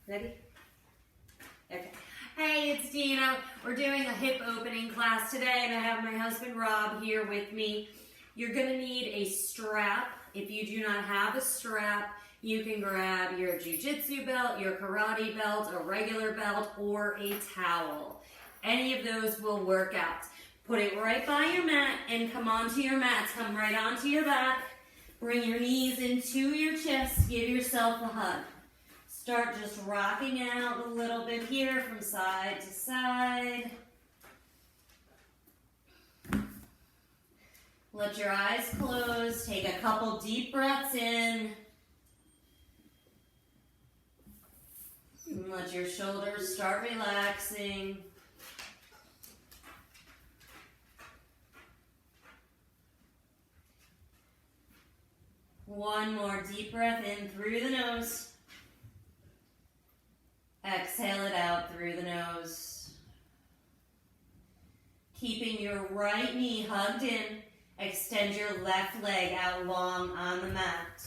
Ready? Okay. Hey, it's Dina. We're doing a hip opening class today, and I have my husband Rob here with me. You're going to need a strap. If you do not have a strap, you can grab your jiu-jitsu belt, your karate belt, a regular belt, or a towel. Any of those will work out. Put it right by your mat and come onto your mat. Come right onto your back. Bring your knees into your chest. Give yourself a hug. Start just rocking out a little bit here from side to side. Let your eyes close. Take a couple deep breaths in. And let your shoulders start relaxing. One more deep breath in through the nose. Exhale it out through the nose. Keeping your right knee hugged in, extend your left leg out long on the mat.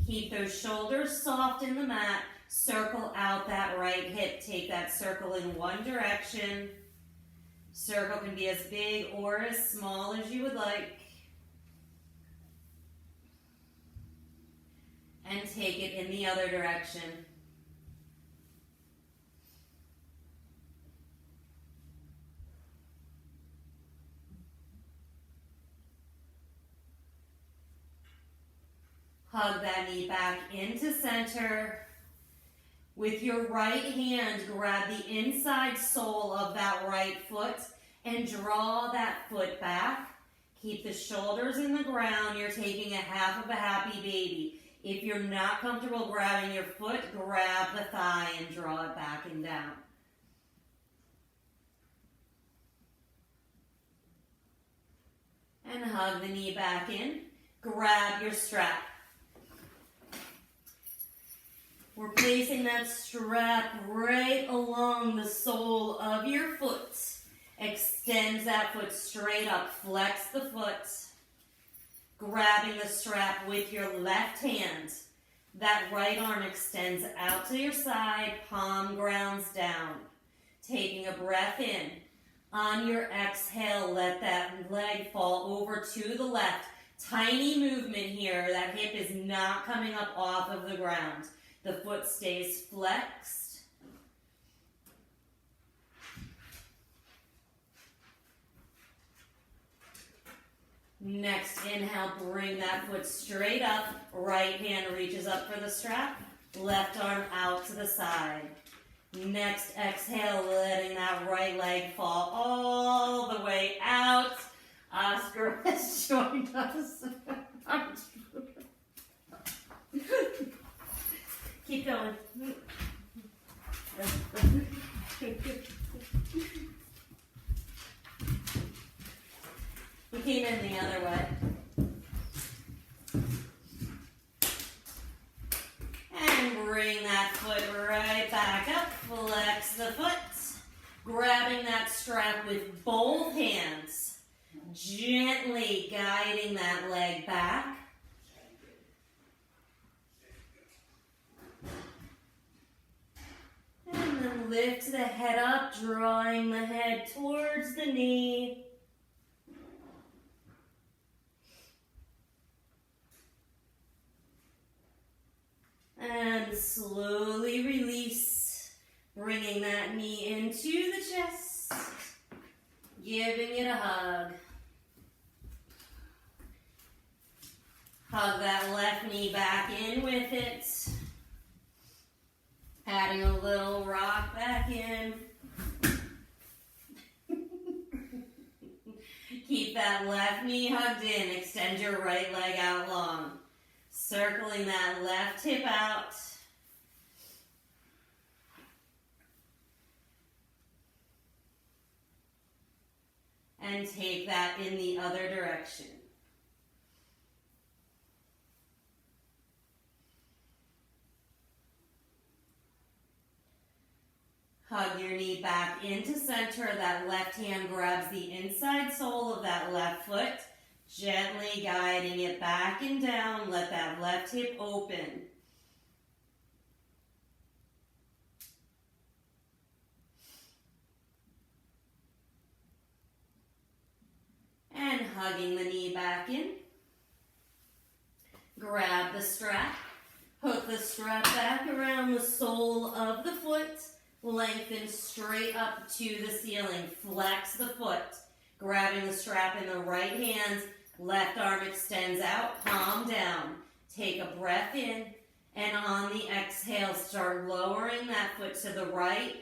Keep those shoulders soft in the mat. Circle out that right hip. Take that circle in one direction. Circle can be as big or as small as you would like. And take it in the other direction. Hug that knee back into center. With your right hand, grab the inside sole of that right foot and draw that foot back. Keep the shoulders in the ground. You're taking a half of a happy baby. If you're not comfortable grabbing your foot, grab the thigh and draw it back and down. And hug the knee back in. Grab your strap. We're placing that strap right along the sole of your foot. Extend that foot straight up. Flex the foot. Grabbing the strap with your left hand. That right arm extends out to your side. Palm grounds down. Taking a breath in. On your exhale, let that leg fall over to the left. Tiny movement here. That hip is not coming up off of the ground. The foot stays flexed. Next inhale, bring that foot straight up. Right hand reaches up for the strap. Left arm out to the side. Next exhale, letting that right leg fall all the way out. Oscar has joined us. Keep going. We came in the other way. And bring that foot right back up. Flex the foot. Grabbing that strap with both hands. Gently guiding that leg back. And then lift the head up, drawing the head towards the knee. And slowly release, bringing that knee into the chest, giving it a hug. Hug that left knee back in with it. Adding a little rock back in. Keep that left knee hugged in. Extend your right leg out long. Circling that left hip out. And take that in the other direction. Hug your knee back into center. That left hand grabs the inside sole of that left foot. Gently guiding it back and down. Let that left hip open. hugging the knee back in. Grab the strap. Hook the strap back around the sole of the foot. Lengthen straight up to the ceiling. Flex the foot. Grabbing the strap in the right hand. Left arm extends out, palm down. Take a breath in. And on the exhale, start lowering that foot to the right.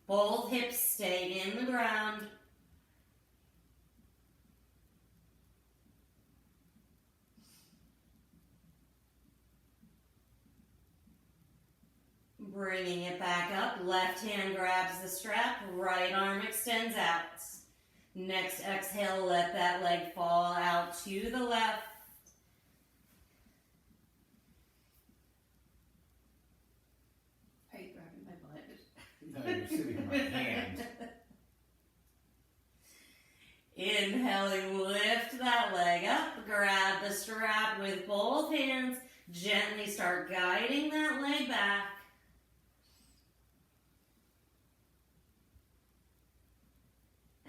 Both hips stay in the ground. Bringing it back up, left hand grabs the strap, right arm extends out. Next exhale, let that leg fall out to the left. Are you grabbing my butt? No, you're sitting on my hand. Inhaling, lift that leg up, grab the strap with both hands, gently start guiding that leg back.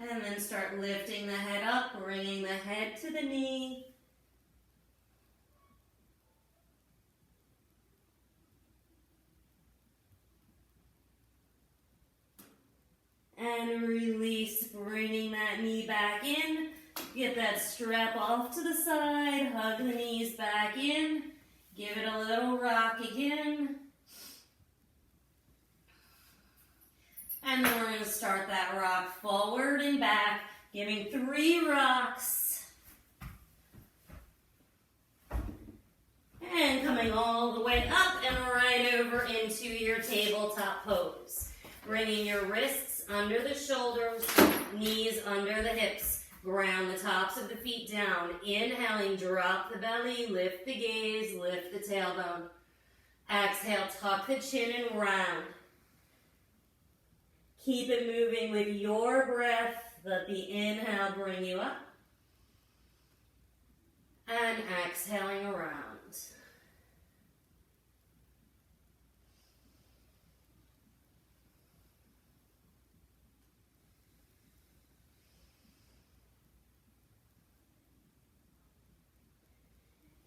And then start lifting the head up, bringing the head to the knee. And release, bringing that knee back in. Get that strap off to the side, hug the knees back in. Give it a little rock again. And then we're going to start that rock forward and back, giving 3 rocks. And coming all the way up and right over into your tabletop pose. Bringing your wrists under the shoulders, knees under the hips. Ground the tops of the feet down. Inhaling, drop the belly, lift the gaze, lift the tailbone. Exhale, tuck the chin and round. Keep it moving with your breath. Let the inhale bring you up. And exhaling around.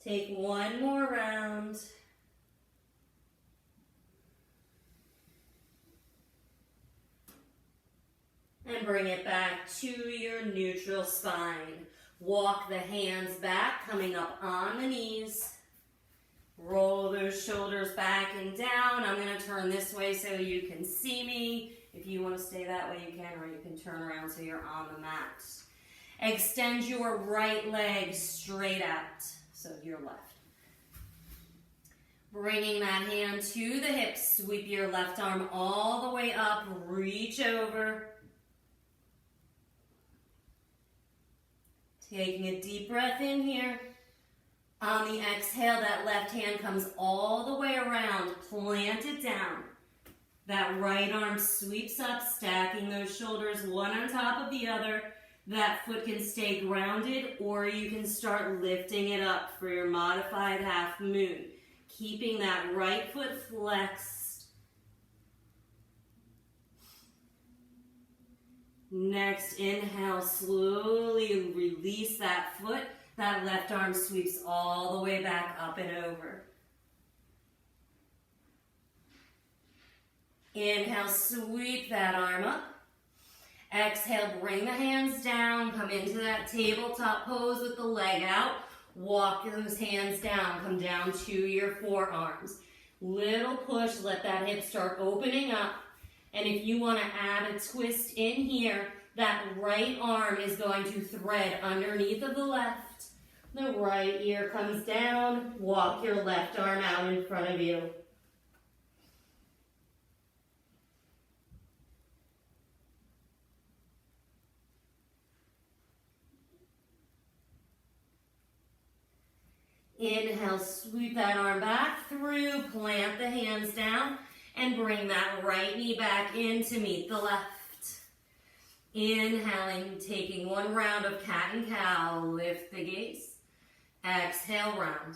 Take one more round. And bring it back to your neutral spine. Walk the hands back, coming up on the knees. Roll those shoulders back and down. I'm going to turn this way so you can see me. If you want to stay that way, you can, or you can turn around so you're on the mat. Extend your right leg straight out, so your left. Bringing that hand to the hips. Sweep your left arm all the way up. Reach over. Taking a deep breath in here. On the exhale, that left hand comes all the way around. Plant it down. That right arm sweeps up, stacking those shoulders one on top of the other. That foot can stay grounded, or you can start lifting it up for your modified half moon. Keeping that right foot flexed. Next, inhale, slowly release that foot. That left arm sweeps all the way back up and over. Inhale, sweep that arm up. Exhale, bring the hands down. Come into that tabletop pose with the leg out. Walk those hands down. Come down to your forearms. Little push, let that hip start opening up. And if you want to add a twist in here, that right arm is going to thread underneath of the left. The right ear comes down. Walk your left arm out in front of you. Inhale, sweep that arm back through, plant the hands down, and bring that right knee back in to meet the left. Inhaling, taking one round of cat and cow, lift the gaze. Exhale, round.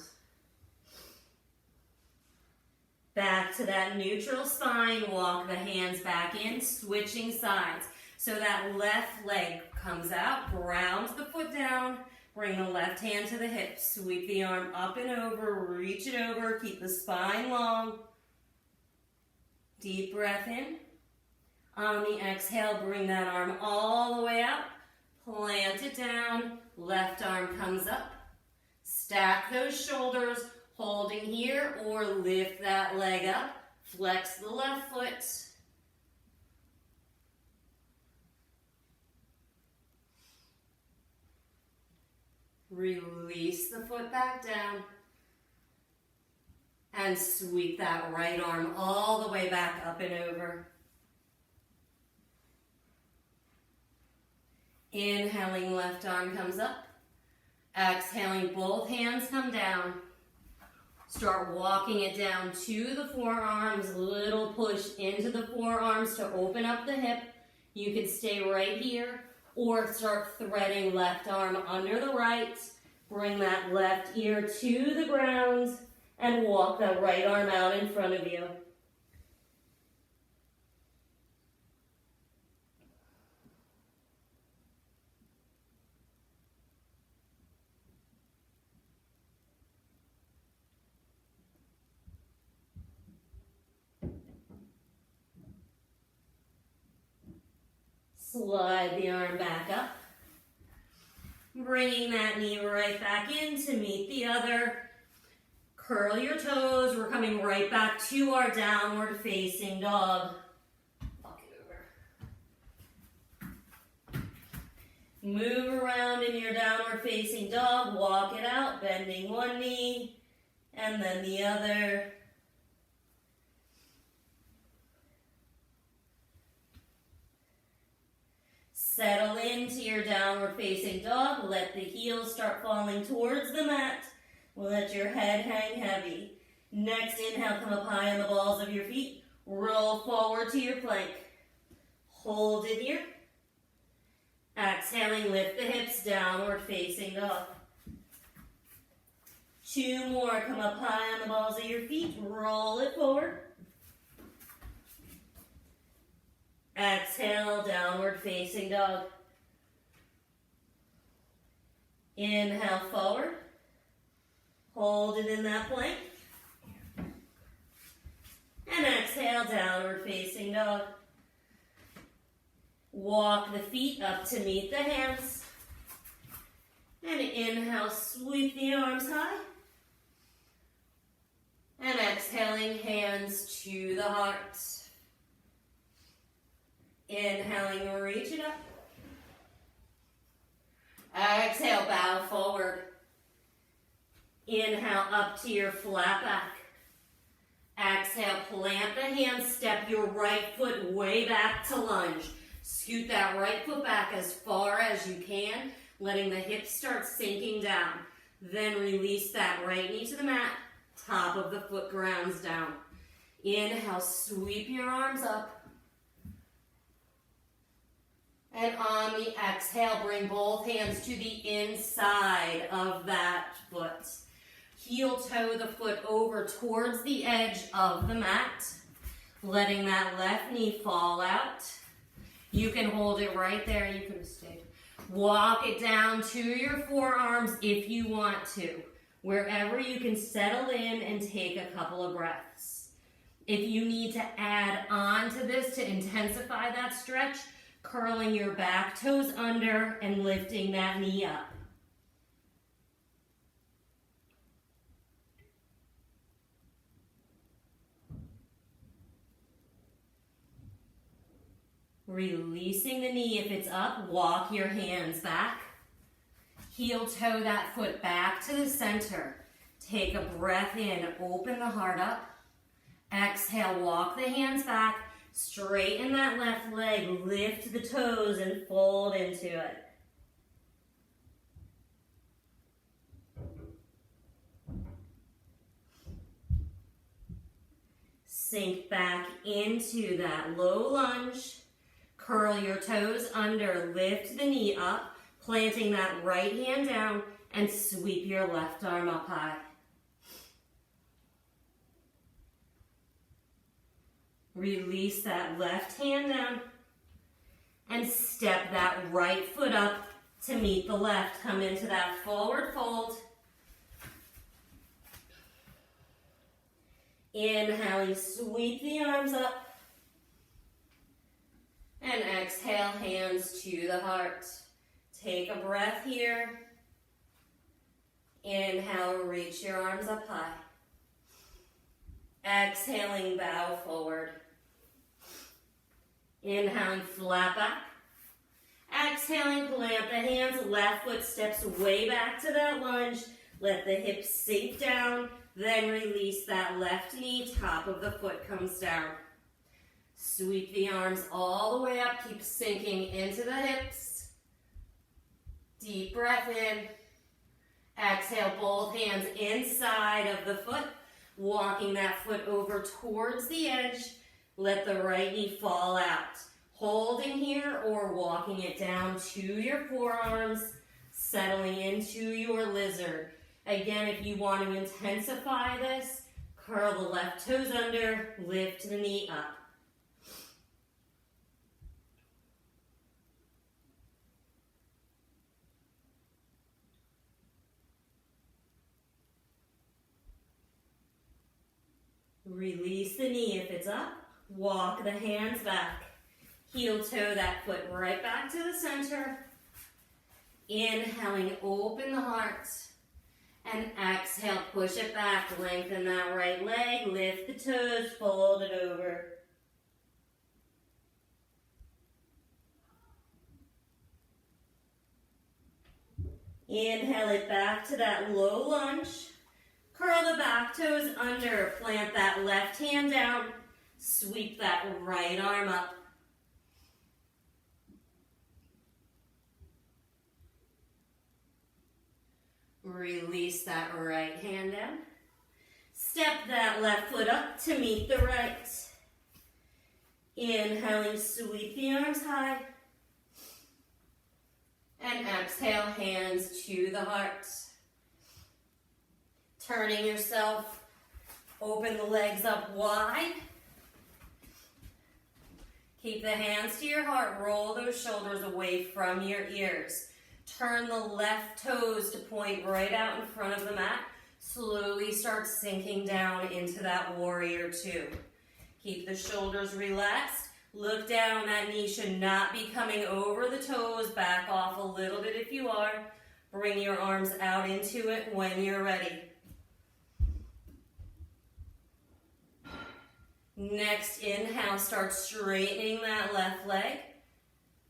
Back to that neutral spine, walk the hands back in, switching sides. So that left leg comes out, ground the foot down, Bring the left hand to the hip. Sweep the arm up and over. Reach it over. Keep the spine long. Deep breath in. On the exhale, bring that arm all the way out. Plant it down. Left arm comes up. Stack those shoulders, holding here, or lift that leg up. Flex the left foot. Release the foot back down. And sweep that right arm all the way back up and over. Inhaling, left arm comes up. Exhaling, both hands come down. Start walking it down to the forearms. Little push into the forearms to open up the hip. You can stay right here or start threading left arm under the right. Bring that left ear to the ground and walk that right arm out in front of you. Slide the arm back up. Bringing that knee right back in to meet the other. Curl your toes. We're coming right back to our downward facing dog. Walk it over. Move around in your downward facing dog. Walk it out, bending one knee and then the other. Settle into your downward facing dog. Let the heels start falling towards the mat. Let your head hang heavy. Next inhale, come up high on the balls of your feet. Roll forward to your plank. Hold it here. Exhaling, lift the hips, downward facing dog. 2 more, come up high on the balls of your feet. Roll it forward. Exhale, downward facing dog. Inhale forward. Hold it in that plank. And exhale, downward facing dog. Walk the feet up to meet the hands. And inhale, sweep the arms high. And exhaling, hands to the heart. Inhaling, reach it up. Exhale, bow forward. Inhale, up to your flat back. Exhale, plant the hands, step your right foot way back to lunge. Scoot that right foot back as far as you can, letting the hips start sinking down. Then release that right knee to the mat, top of the foot grounds down. Inhale, sweep your arms up. And on the exhale, bring both hands to the inside of that foot. Heel toe the foot over towards the edge of the mat, letting that left knee fall out. You can hold it right there. You could have stayed. Walk it down to your forearms if you want to, wherever you can settle in and take a couple of breaths. If you need to add on to this to intensify that stretch, curling your back toes under and lifting that knee up. Releasing the knee if it's up, walk your hands back. Heel toe that foot back to the center. Take a breath in, open the heart up. Exhale, walk the hands back. Straighten that left leg, lift the toes and fold into it. Sink back into that low lunge. Curl your toes under, lift the knee up, planting that right hand down and sweep your left arm up high. Release that left hand down and step that right foot up to meet the left. Come into that forward fold. Inhaling, sweep the arms up. And exhale, hands to the heart. Take a breath here. Inhale, reach your arms up high. Exhaling, bow forward. Inhaling, flat back. Exhaling, plant the hands, left foot steps way back to that lunge. Let the hips sink down, then release that left knee, top of the foot comes down. Sweep the arms all the way up, keep sinking into the hips. Deep breath in. Exhale, both hands inside of the foot, walking that foot over towards the edge. Let the right knee fall out. Holding here or walking it down to your forearms, settling into your lizard. Again, if you want to intensify this, curl the left toes under, lift the knee up. Release the knee if it's up. Walk the hands back. Heel toe that foot right back to the center. Inhaling, open the heart. And exhale, push it back. Lengthen that right leg. Lift the toes, fold it over. Inhale it back to that low lunge. Curl the back toes under, plant that left hand down, sweep that right arm up. Release that right hand down. Step that left foot up to meet the right. Inhaling, sweep the arms high. And exhale, hands to the heart. Turning yourself, open the legs up wide. Keep the hands to your heart, roll those shoulders away from your ears. Turn the left toes to point right out in front of the mat. Slowly start sinking down into that warrior two. Keep the shoulders relaxed. Look down, that knee should not be coming over the toes. Back off a little bit if you are. Bring your arms out into it when you're ready. Next inhale, start straightening that left leg.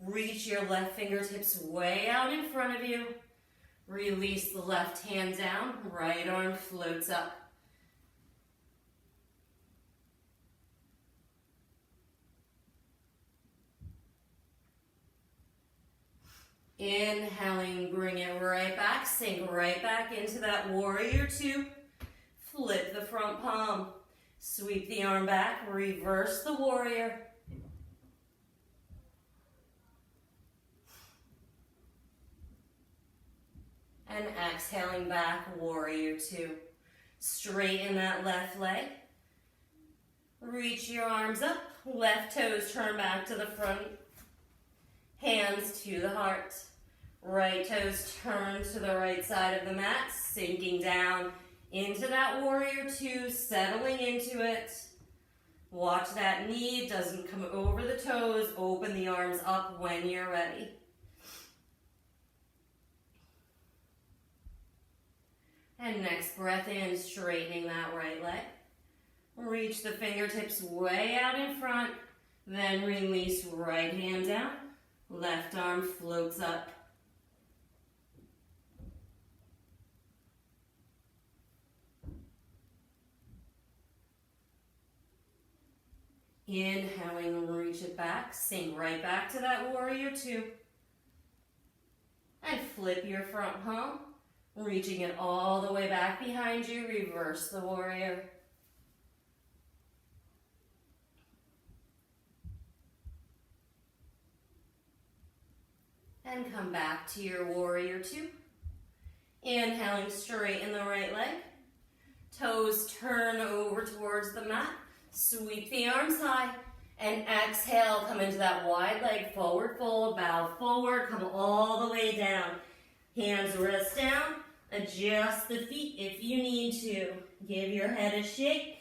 Reach your left fingertips way out in front of you. Release the left hand down, right arm floats up. Inhaling, bring it right back, sink right back into that warrior two. Flip the front palm. Sweep the arm back, reverse the warrior. And exhaling back, warrior two. Straighten that left leg. Reach your arms up, left toes turn back to the front. Hands to the heart. Right toes turn to the right side of the mat, sinking down into that warrior two, settling into it. Watch that knee doesn't come over the toes. Open the arms up when you're ready. And next breath in, straightening that right leg. Reach the fingertips way out in front. Then release right hand down. Left arm floats up. Inhaling, reach it back, sink right back to that warrior two. And flip your front palm, reaching it all the way back behind you, reverse the warrior. And come back to your warrior two. Inhaling, straighten the right leg. Toes turn over towards the mat. Sweep the arms high. And exhale, come into that wide leg forward fold, bow forward, come all the way down. Hands rest down, adjust the feet if you need to. Give your head a shake.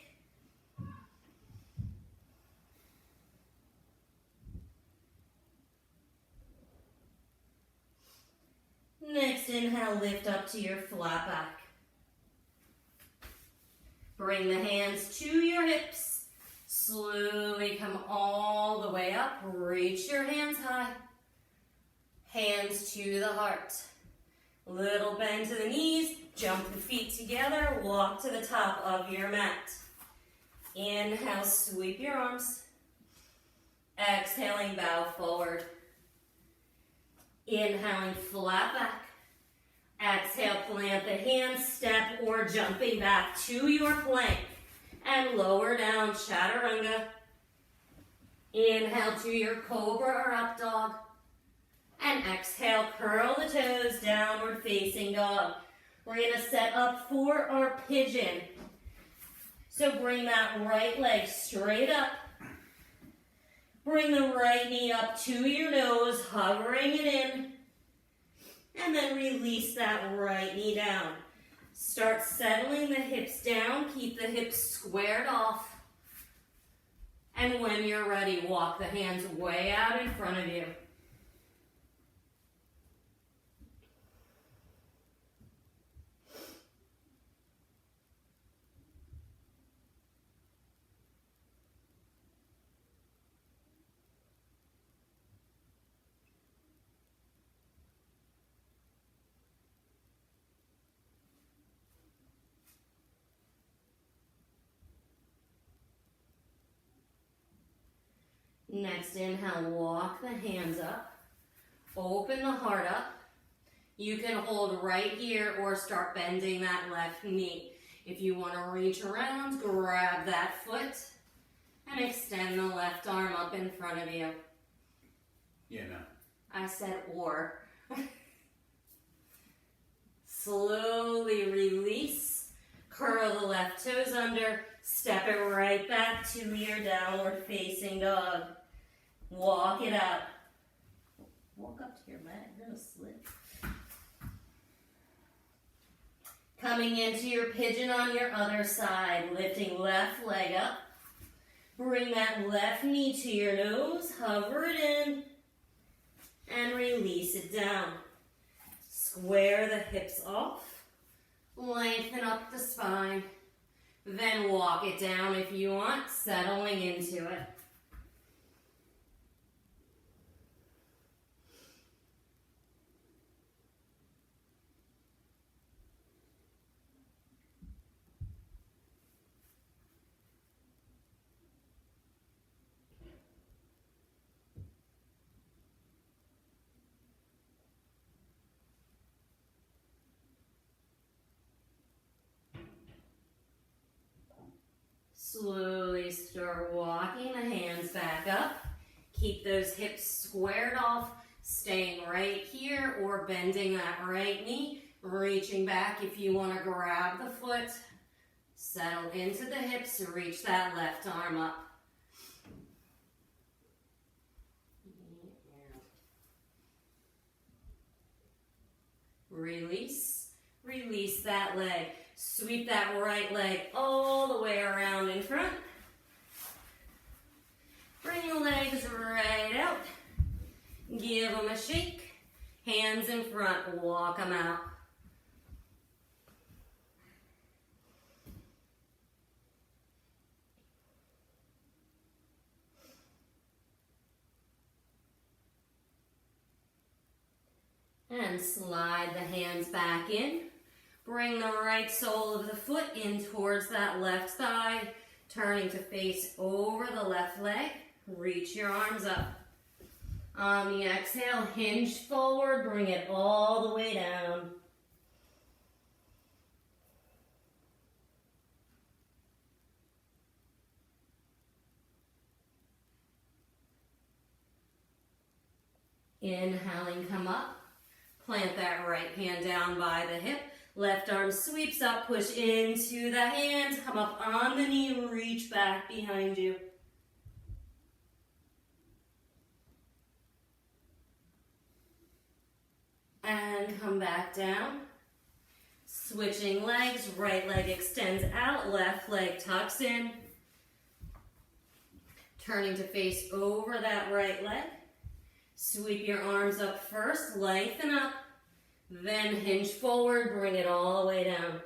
Next inhale, lift up to your flat back. Bring the hands to your hips. Slowly come all the way up. Reach your hands high. Hands to the heart. Little bend to the knees. Jump the feet together. Walk to the top of your mat. Inhale, sweep your arms. Exhaling, bow forward. Inhaling, flat back. Exhale, plant the hands, step or jumping back to your plank. And lower down, chaturanga. Inhale to your cobra or up dog. And exhale, curl the toes, downward facing dog. We're gonna set up for our pigeon. So bring that right leg straight up. Bring the right knee up to your nose, hovering it in. And then release that right knee down. Start settling the hips down. Keep the hips squared off. And when you're ready, walk the hands way out in front of you. Next inhale, walk the hands up. Open the heart up. You can hold right here or start bending that left knee. If you want to reach around, grab that foot and extend the left arm up in front of you. Yeah, no. I said or. Slowly release. Curl the left toes under. Step it right back to your downward facing dog. Walk it up. Walk up to your mat. You're going to slip. Coming into your pigeon on your other side. Lifting left leg up. Bring that left knee to your nose. Hover it in. And release it down. Square the hips off. Lengthen up the spine. Then walk it down if you want, settling into it. Slowly start walking the hands back up. Keep those hips squared off, staying right here or bending that right knee. Reaching back if you want to grab the foot. Settle into the hips, reach that left arm up. Release, release that leg. Sweep that right leg all the way around in front. Bring the legs right out. Give them a shake. Hands in front, walk them out. And slide the hands back in. Bring the right sole of the foot in towards that left thigh, turning to face over the left leg. Reach your arms up. On the exhale, hinge forward, bring it all the way down. Inhaling, come up. Plant that right hand down by the hip. Left arm sweeps up, push into the hand, come up on the knee, reach back behind you. And come back down. Switching legs, right leg extends out, left leg tucks in. Turning to face over that right leg. Sweep your arms up first, lengthen up, then hinge forward, bring it all the way down.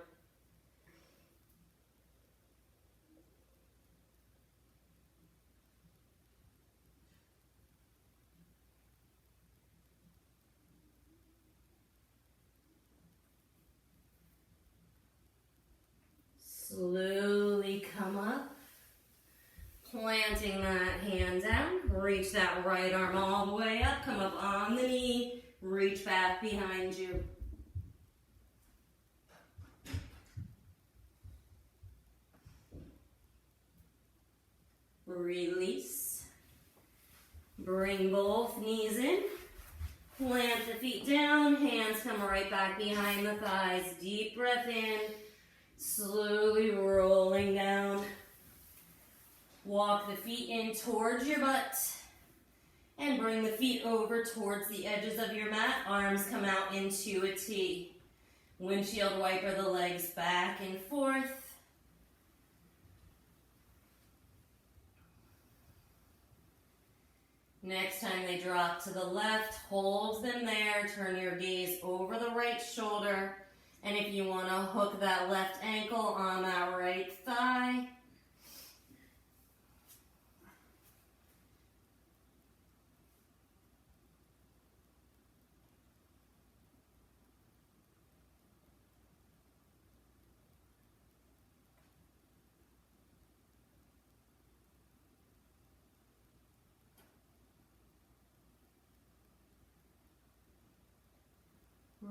Slowly come up. Planting that hand down, reach that right arm all the way up, come up on the knee, reach back behind you. Release. Bring both knees in, plant the feet down, hands come right back behind the thighs, deep breath in, slowly rolling down. Walk the feet in towards your butt and bring the feet over towards the edges of your mat. Arms come out into a T. Windshield wiper the legs back and forth. Next time they drop to the left, hold them there. Turn your gaze over the right shoulder. And if you want to hook that left ankle on that right thigh,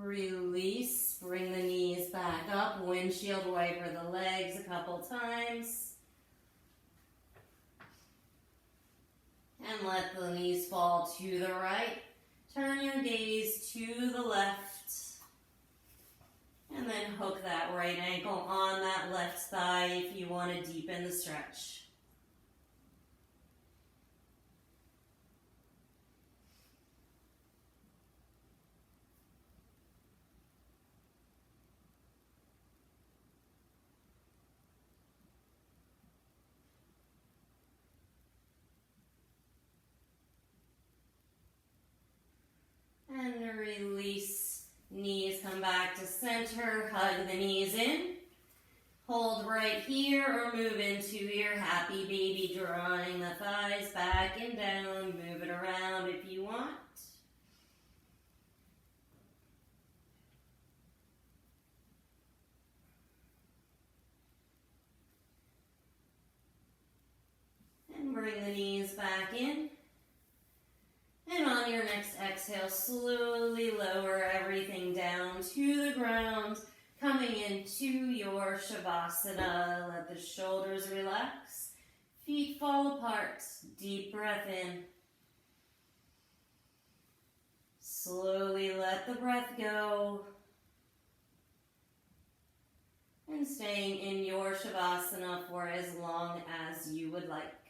release, bring the knees back up, windshield wiper the legs a couple times. And let the knees fall to the right. Turn your gaze to the left. And then hook that right ankle on that left thigh if you want to deepen the stretch. And release, knees come back to center, hug the knees in. Hold right here or move into your happy baby, drawing the thighs back and down. Move it around if you want. And bring the knees back in. And on your next exhale, slowly lower everything down to the ground, coming into your Shavasana. Let the shoulders relax, feet fall apart, deep breath in. Slowly let the breath go. And staying in your Shavasana for as long as you would like.